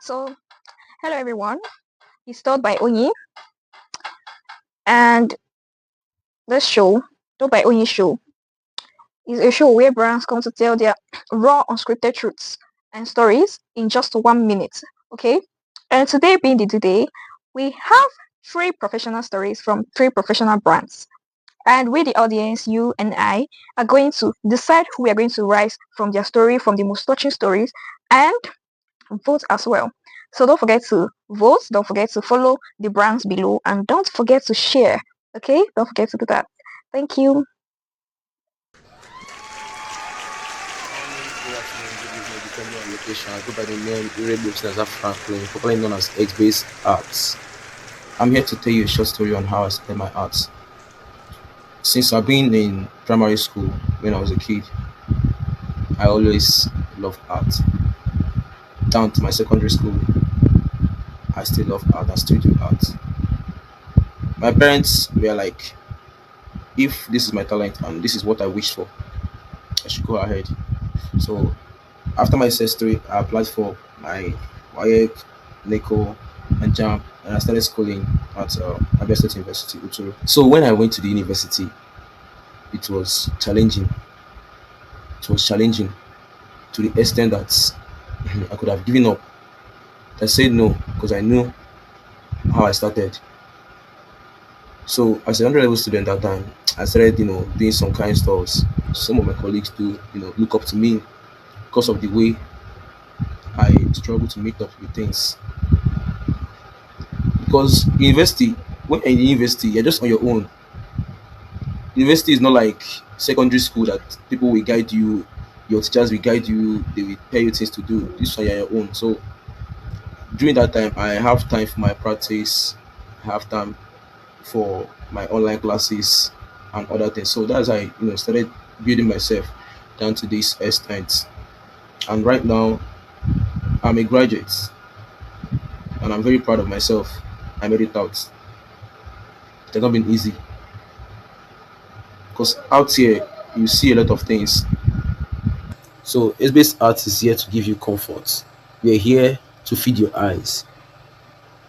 So, hello everyone. It's told by Onyi, and this show, told by Onyi show, is a show where brands come to tell their raw, unscripted truths and stories in just 1 minute. Okay, and today being the today, we have three professional stories from three professional brands, and we, the audience, you and I, are going to decide who we are going to rise from their story, from the most touching stories, and vote as well. So don't forget to vote, don't forget to follow the brands below, and don't forget to share. Okay? Don't forget to do that. Thank you. Good afternoon, good evening, depending on location. I go by the name Irrebu Cesar Franklin, popularly known as X-Based Arts. I'm here to tell you a short story on how I started my arts. Since I've been in primary school when I was a kid, I always loved art. Down to my secondary school, I still love art, I still do art. My parents were like, if this is my talent and this is what I wish for, I should go ahead. So after my SS3, I applied for my WAEC, NECO, and JAMB, and I started schooling at Abia State University, Uturu. So when I went to the university, it was challenging. It was challenging to the extent that I could have given up. I said no because I knew how I started. So as a 100 level student that time, I started, doing some kind stuff. Some of my colleagues do, look up to me because of the way I struggle to meet up with things. Because university, when you're in university, you're just on your own. University is not like secondary school that people will guide you, your teachers will guide you, they will tell you things to do. This one you're on your own. So during that time, I have time for my practice, I have time for my online classes and other things. So that's how I, started building myself down to this extent. And right now, I'm a graduate, and I'm very proud of myself. I made it out. It has not been easy because out here you see a lot of things. So S-based art is here to give you comfort. We are here to feed your eyes.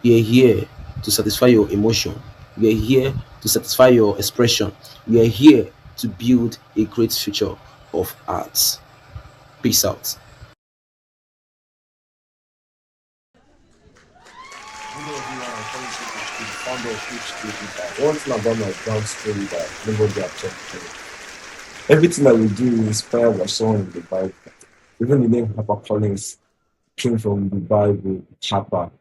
We are here to satisfy your emotion. We are here to satisfy your expression. We are here to build a great future of arts. Peace out. Hello everyone, I'm calling the founder of Each Digital. One thing about my brand story that nobody has checked me. Everything that we do is inspired by someone in the Bible. Even the name Papa Collins came from the Bible, Papa.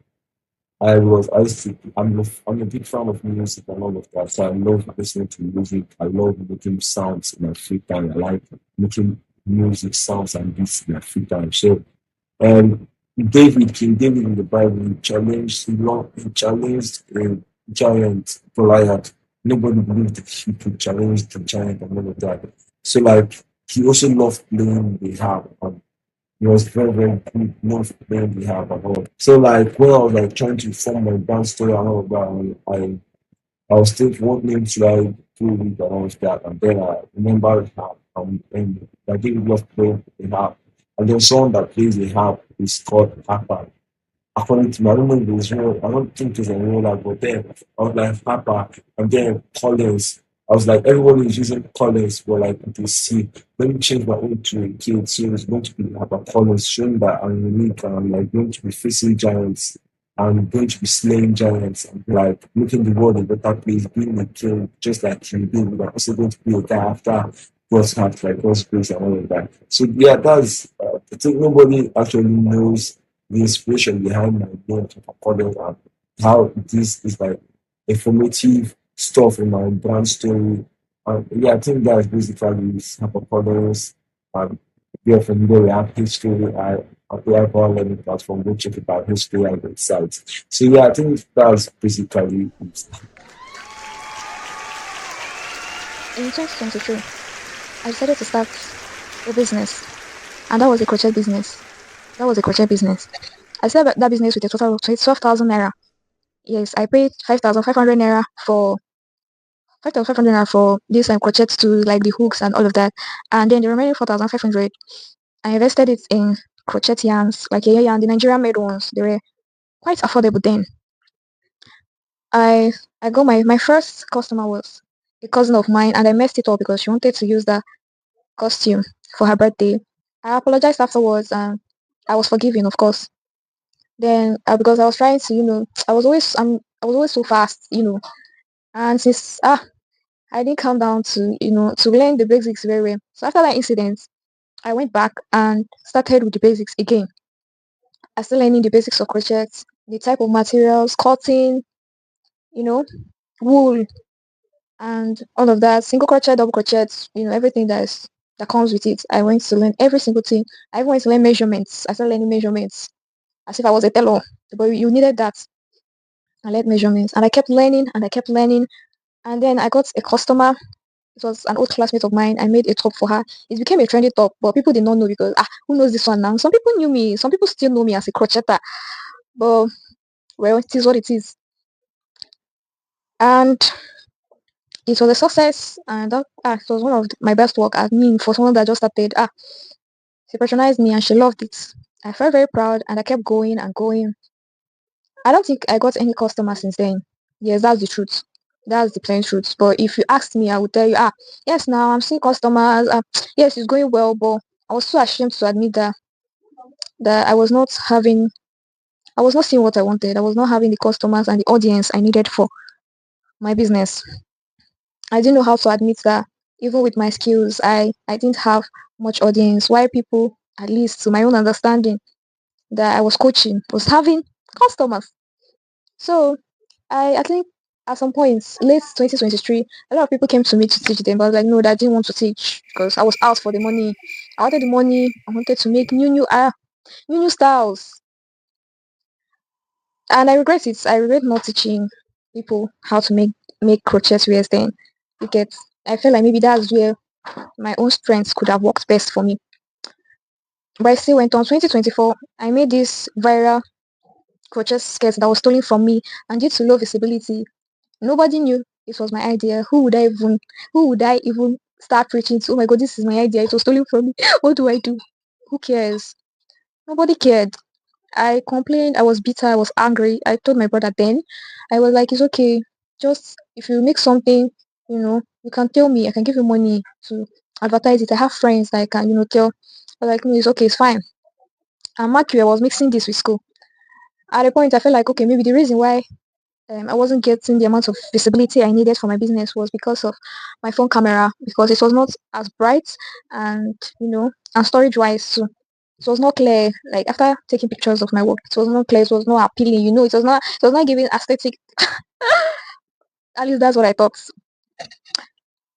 I'm a big fan of music and all of that. So I love listening to music. I love making sounds in my free time. I like making music sounds and beats in my free time. So and King David in the Bible, he challenged a giant Goliath. Nobody believed that he could challenge the giant and all of that. So like he also loved playing the harp and he was very, very good known for playing the harp and all. So like when I was like trying to form my band story and all of that, I was thinking what name should I do with and all of that. And then I remember harp and I didn't love playing the harp. And then someone that plays the harp is called Papa. According to me, I don't know if it's real, I don't think it's a real life, but then I was like Papa and then Collins. I was like, everyone is using Collins, but like you can see, let me change my own to a kid. So it's going to be Papa Collins, showing that I'm unique and I'm like going to be facing giants. I'm going to be slaying giants and like making the world a better place, being a king, just like King David. I'm also going to be a guy after God's heart, like God's grace and all of that. So yeah, I think nobody actually knows the inspiration behind my name to According and how this is like informative stuff in my brand story. Yeah, I think that's basically Accordance and yeah, from there we have history. I apply for learning platform, go check it out history and the sites. So yeah, I think that's basically it. In 2023, I decided to start a business, and that was a crochet business. I started that business with a total of 12,000 naira. Yes, I paid 5,500 naira for 5,500 naira for this and crochets to like the hooks and all of that, and then the remaining 4,500 I invested it in crochet yarns, like yeah, yarn, the Nigerian made ones. They were quite affordable then. I I got my first customer was a cousin of mine, and I messed it up because she wanted to use that costume for her birthday. I apologized afterwards, and I was forgiven, of course. Then because I was trying to, I was always so fast, and since I didn't come down to to learn the basics very well. So after that incident, I went back and started with the basics again. I started learning the basics of crochet, the type of materials, cotton, you know, wool, and all of that. Single crochet, double crochet, everything that comes with it. I went to learn every single thing. I even went to learn measurements. I started learning measurements as if I was a tailor, but you needed that. I learned measurements, and I kept learning, and I kept learning, and then I got a customer. It was an old classmate of mine. I made a top for her. It became a trendy top, but people did not know because who knows this one now? Some people knew me. Some people still know me as a crocheter, but well, it is what it is. And it was a success, and it was one of my best work. I mean, for someone that just started, she patronized me and she loved it. I felt very proud, and I kept going and going. I don't think I got any customers since then. Yes, that's the truth. That's the plain truth. But if you asked me, I would tell you, yes, now I'm seeing customers. Yes, it's going well, but I was so ashamed to admit that I was not seeing what I wanted. I was not having the customers and the audience I needed for my business. I didn't know how to admit that even with my skills, I didn't have much audience. Why people, at least to my own understanding, that I was coaching was having customers. So I think at some points, late 2023, a lot of people came to me to teach them, but I was like, no, I didn't want to teach because I was out for the money. I wanted the money. I wanted to make new styles, and I regret it. I regret not teaching people how to make crochet wears. Then you get, I feel like maybe that's where my own strengths could have worked best for me. But I still went on. 2024, I made this viral crochet skirt that was stolen from me, and due to low visibility, nobody knew it was my idea. Who would I even start preaching to? Oh my god, this is my idea. It was stolen from me. What do I do? Who cares? Nobody cared. I complained. I was bitter. I was angry. I told my brother then. I was like, it's okay. Just if you make something, you can tell me. I can give you money to advertise it. I have friends that I can, tell. I was like, no, it's okay. It's fine. And Matthew, I was mixing this with school. At a point, I felt like, okay, maybe the reason why I wasn't getting the amount of visibility I needed for my business was because of my phone camera, because it was not as bright and and storage wise too. It was not clear. Like after taking pictures of my work, it was not clear. It was not appealing. It was not giving aesthetic. At least that's what I thought.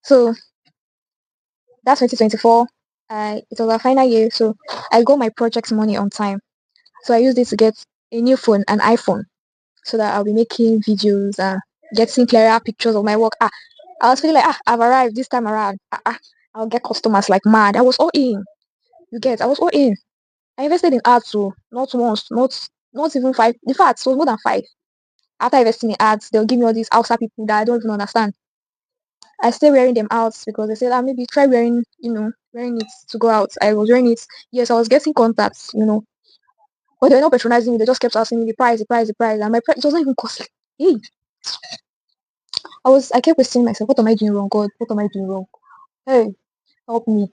So that's 2024. It was our final year, so I got my project money on time. So I used it to get a new phone, an iPhone, so that I'll be making videos and getting clearer pictures of my work. I was feeling like, I've arrived this time around. I'll get customers like mad. I was all in. I was all in. I invested in ads too, not once, not even five. In fact, it was more than five. After investing in ads, they'll give me all these outside people that I don't even understand. I still wearing them out because they said, maybe try wearing, wearing it to go out. I was wearing it. Yes, I was getting contacts, but they're not patronizing me. They just kept asking me the price, the price, the price, and my price it wasn't even costly. Hey, I kept questioning myself, what am I doing wrong, God? What am I doing wrong? Hey, help me.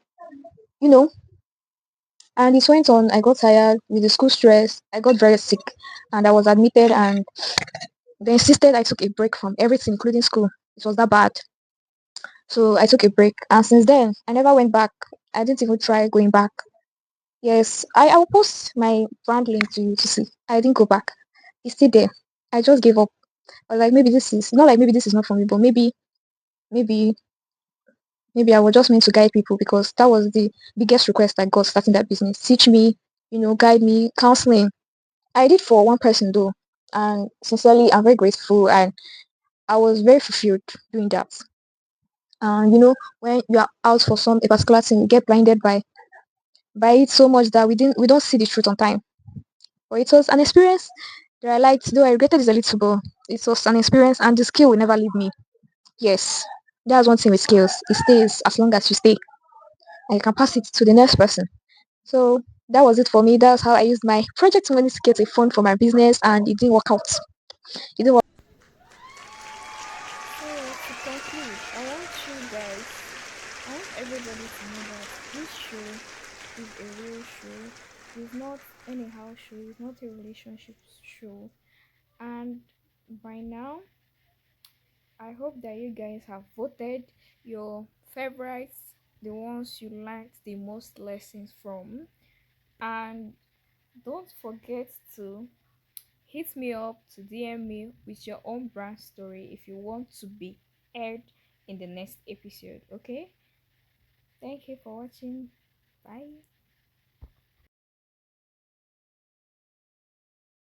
You know, and it went on. I got tired with the school stress. I got very sick and I was admitted, and they insisted I took a break from everything, including school. It was that bad. So I took a break, and since then, I never went back. I didn't even try going back. Yes, I will post my brand link to you to see. I didn't go back. It's still there. I just gave up. I was like, maybe this is not like maybe this is not for me, but maybe, maybe I was just meant to guide people because that was the biggest request I got starting that business. Teach me, guide me, counseling. I did for one person though, and sincerely, I'm very grateful, and I was very fulfilled doing that. And when you are out for a particular thing, you get blinded by it so much that we don't see the truth on time. But it was an experience that I liked, though I regretted it a little, but it was an experience, and the skill will never leave me. Yes, that's one thing with skills. It stays as long as you stay, and you can pass it to the next person. So That was it for me. That's how I used my project money to get a fund for my business, and it didn't work out. It didn't work. So to conclude, I want everybody to know that this show is a real show. It's not anyhow show. It's not a relationship show. And by now, I hope that you guys have voted your favorites, the ones you liked the most lessons from. And don't forget to hit me up to DM me with your own brand story if you want to be aired in the next episode. Okay? Thank you for watching. Bye.